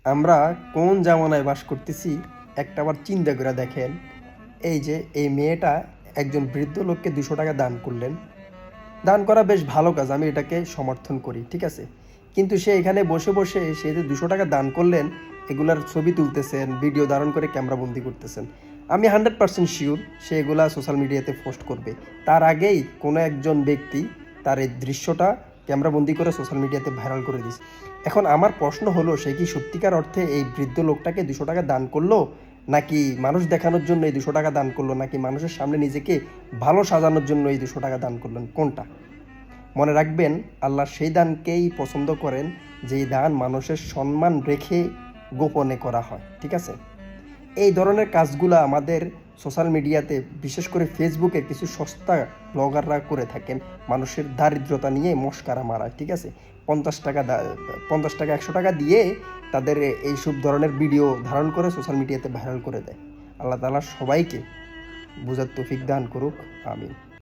আমরা কোন জামানায় বাস করতেছি একটাবার চিন্তা করে দেখেন। এই যে এই মেয়েটা একজন বৃদ্ধ লোককে 200 টাকা দান করলেন। দান করা বেশ ভালো কাজ, আমি এটাকে সমর্থন করি, ঠিক আছে। কিন্তু সে এখানে বসে বসে সে যে 200 টাকা দান করলেন এগুলার ছবি তুলতেছেন, ভিডিও ধারণ করে ক্যামেরাবন্দি করতেছেন। আমি 100% শিওর সে এগুলা সোশ্যাল মিডিয়াতে পোস্ট করবে। তার আগেই কোনো একজন ব্যক্তি তার এই দৃশ্যটা ক্যামেরাবন্দি করে সোশ্যাল মিডিয়াতে ভাইরাল করে দিস। এখন আমার প্রশ্ন হলো, সে কি সত্যিকার অর্থে এই বৃদ্ধ লোকটাকে 200 টাকা দান করলো, নাকি মানুষ দেখানোর জন্য এই 200 টাকা দান করলো, নাকি মানুষের সামনে নিজেকে ভালো সাজানোর জন্য এই 200 টাকা দান করলেন, কোনটা? মনে রাখবেন, আল্লাহ সেই দানকেই পছন্দ করেন যেই দান মানুষের সম্মান রেখে গোপনে করা হয়, ঠিক আছে। এই ধরনের কাজগুলো আমাদের সোশ্যাল মিডিয়াতে, বিশেষ করে ফেসবুকে কিছু সস্তা ব্লগাররা করে থাকেন। মানুষের দারিদ্রতা নিয়ে মশকারা মারায়, ঠিক আছে। 50 টাকা 50 টাকা 100 টাকা দিয়ে তাদের এইসব ধরনের ভিডিও ধারণ করে সোশ্যাল মিডিয়াতে ভাইরাল করে দেয়। আল্লাহ তাআলা সবাইকে বুঝার তৌফিক দান করুক, আমিন।